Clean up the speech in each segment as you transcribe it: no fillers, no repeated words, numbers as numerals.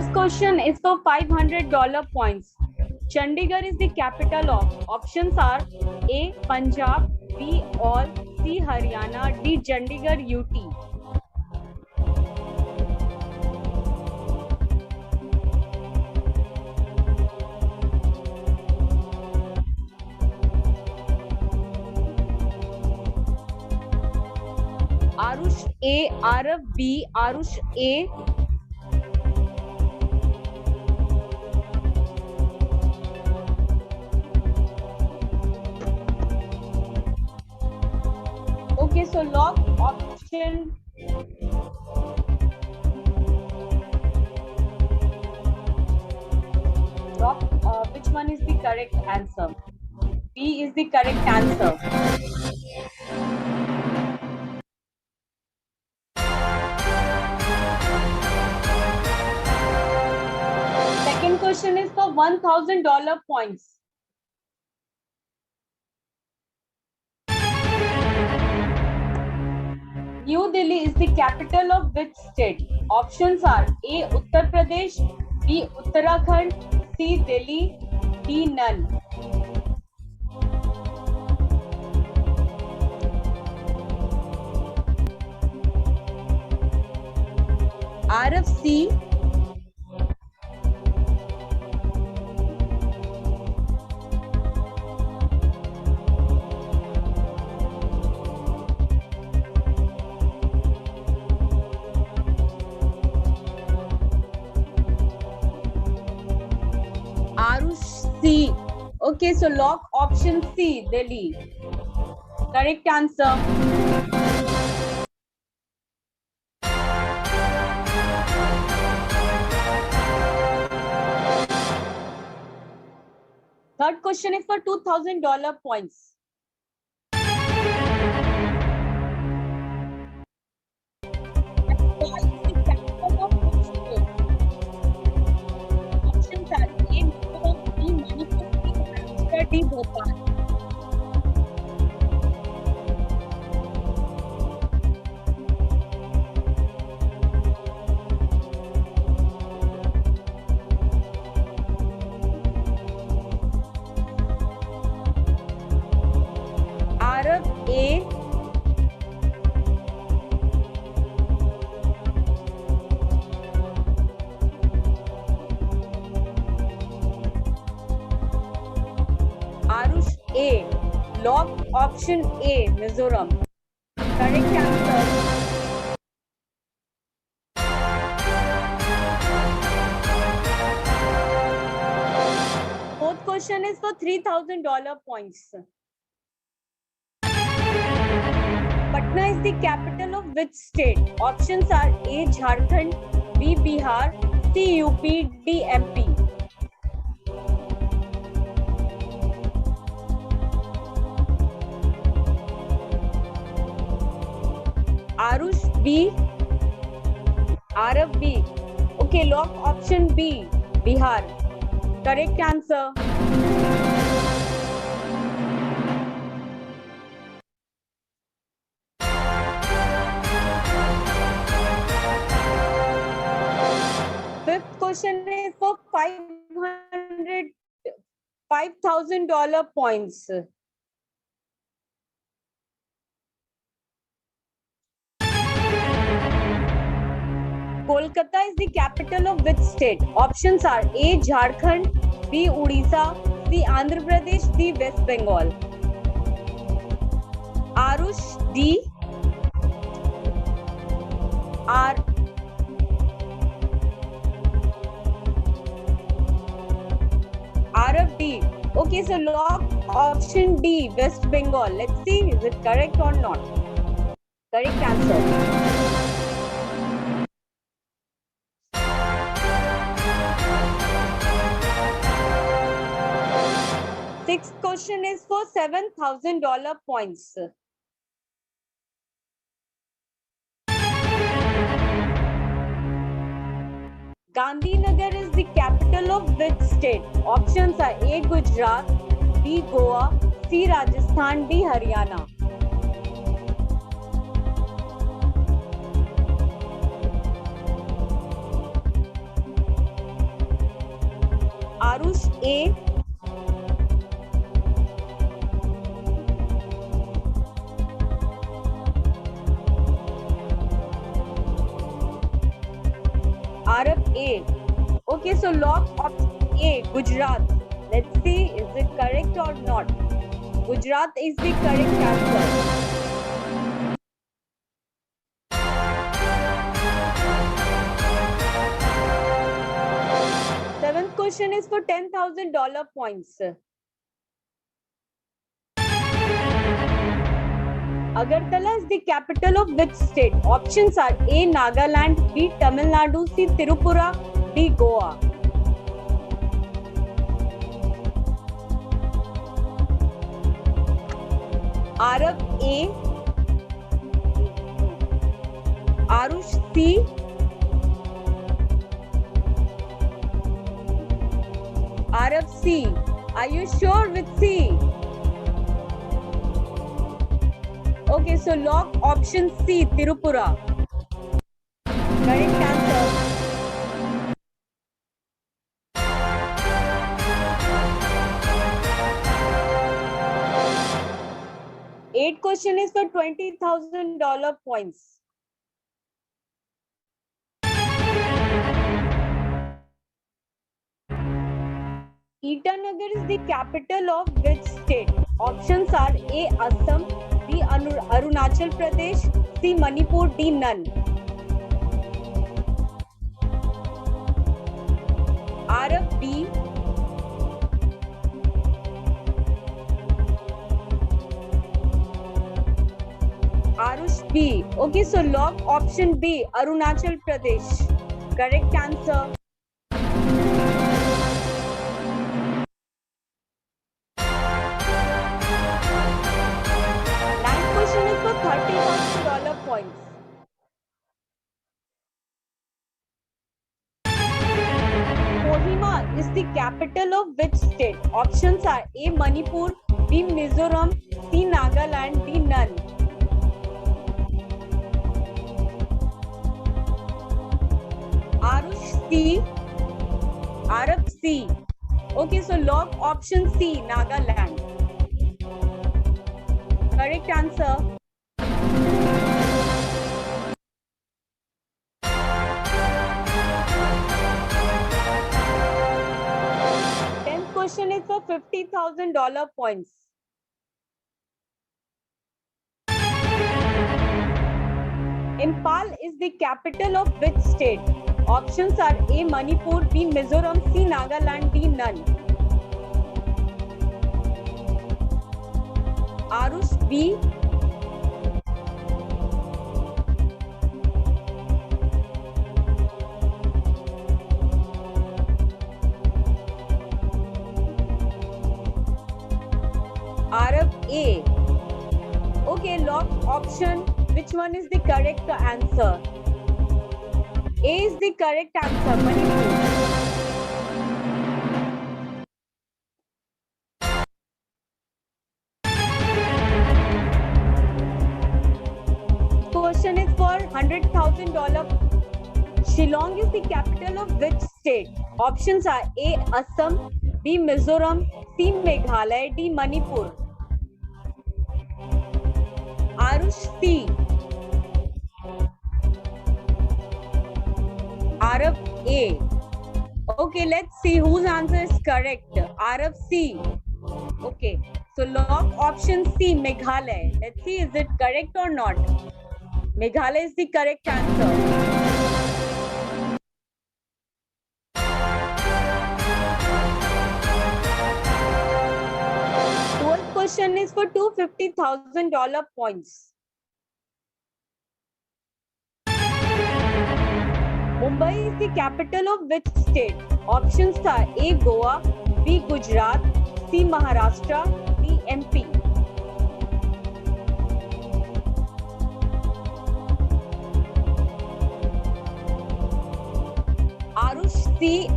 First question is for $500 points. Chandigarh is the capital of. Options are A. Punjab, B. All, C. Haryana, D. Chandigarh UT. Arush A, Arav B, Arush A. Okay, so lock option. Lock, which one is the correct answer? B is the correct answer. Second question is for $1,000 points. New Delhi is the capital of which state? Options are A. Uttar Pradesh, B. Uttarakhand, C. Delhi, D. None. Arav C. Arush C. Okay, so lock option C, Delhi. Correct answer. Third question is for $2,000 points. Options are A. Manipur, B. D. Bhopal. Arav A. Arush A. Lock option A, Mizoram. Correct answer. Fourth question is for $3,000 points. Patna is the capital of which state? Options are A. Jharkhand, B. Bihar, C. UP, D. MP. Arush B. Arav B. Okay, lock option B, Bihar. Correct answer. Fifth question is for $5,000 points. Kolkata is the capital of which state? Options are A. Jharkhand, B. Odisha, C. Andhra Pradesh, D. West Bengal. Arush D. R. Arav D. Okay, so lock option D, West Bengal. Let's see, is it correct or not? Correct answer. Sixth question is for $7,000 points. Gandhinagar is the capital of which state? Options are A. Gujarat, B. Goa, C. Rajasthan, D. Haryana. Arush A, Arab A. Okay, so lock option A, Gujarat. Let's see, is it correct or not? Gujarat is the correct answer. Seventh question is for $10,000 points. Agartala is the capital of which state? Options are A, Nagaland, B, Tamil Nadu, C, Tripura, D, Goa. Arab A, Arush C, Arab C. Are you sure with C? Okay, so lock option C, Tripura. Correct answer. Eighth question is for $20,000 points. Itanagar is the capital of which state? Options are A, Assam, B, Arunachal Pradesh, C, Manipur, D, none. Arab B, Arush B. Okay, so lock option B, Arunachal Pradesh. Correct answer. Ninth question is for $30,000 points. Kohima is the capital of which state? Options are A, Manipur, B, Mizoram, C, Nagaland, D, none. Arush C, Arab C. Okay, so lock option C, Nagaland. Correct answer. Tenth question is for $50,000 points. Impal is the capital of which state? Options are A, Manipur, B, Mizoram, C, Nagaland, D, none. Arush B, Arab A. Okay, lock option. Which one is the correct answer? A is the correct answer, Manipur. Question is for $100,000. Shillong is the capital of which state? Options are A, Assam, B, Mizoram, C, Meghalaya, D, Manipur. Arush C. Arab A. Okay, let's see whose answer is correct. Arab C. Okay, so lock option C, Meghalaya. Let's see, is it correct or not? Meghalaya is the correct answer. Twelfth question is for $250,000 points. Mumbai is the capital of which state? Options are A, Goa, B, Gujarat, C, Maharashtra, D, MP. Arush C.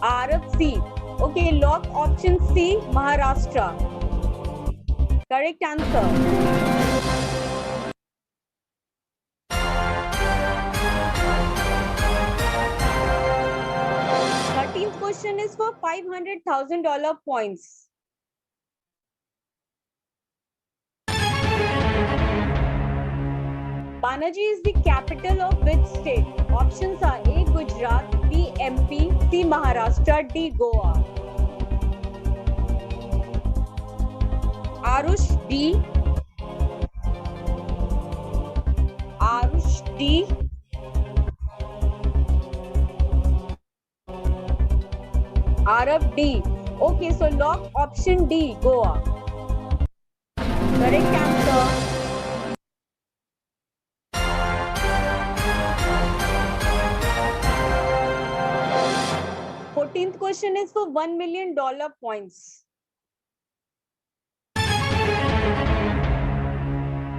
Arab C. Okay, lock option C, Maharashtra. Correct answer. is for $500,000 points. Panaji is the capital of which state? Options are A. Gujarat, B. MP, C. Maharashtra, D. Goa. Arush, D. Arush, D. Arav, D. Okay, so lock option D, Goa. Correct answer. 14th question is for $1 million points.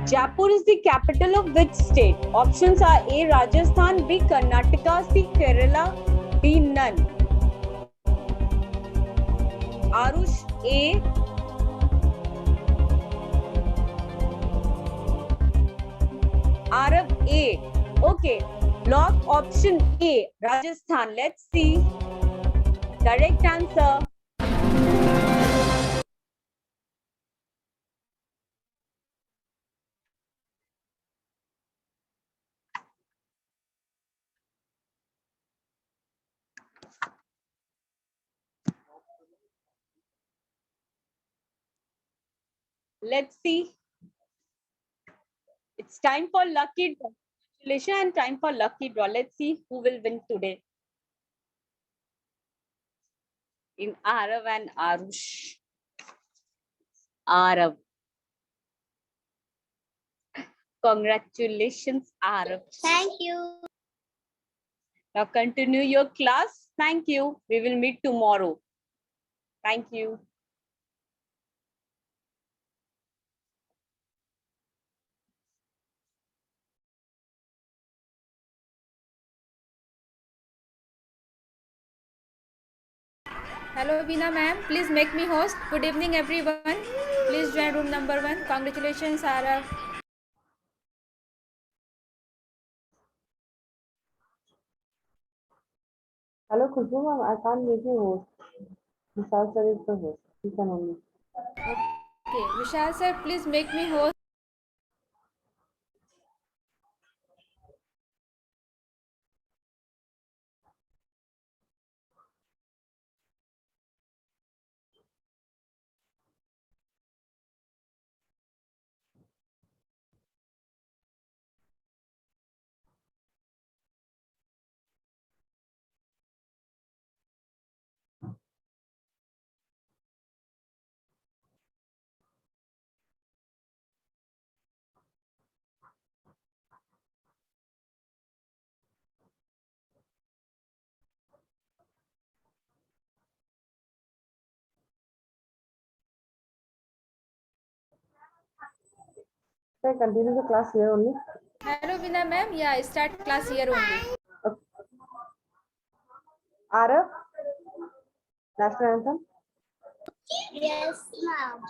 Jaipur is the capital of which state? Options are A. Rajasthan, B. Karnataka, C. Kerala, D. none. Arush, A. Arav, A. Okay, lock option A, Rajasthan. Let's see. Correct answer. Let's see. It's time for lucky draw. Congratulations and time for lucky draw. Let's see who will win today. In Arav and Arush. Arav. Congratulations, Arav. Thank you. Now continue your class. Thank you. We will meet tomorrow. Thank you. Hello, Veena ma'am. Please make me host. Good evening, everyone. Please join room number 1. Congratulations, Arav. Hello, Khushbu ma'am. I can't make you host. Vishal sir is the host. He can only. Okay, Vishal sir, please make me host. Sir, continue the class here only. Hello, Veena ma'am. Yeah, start class here only. Okay. Arav, national anthem. Yes, ma'am.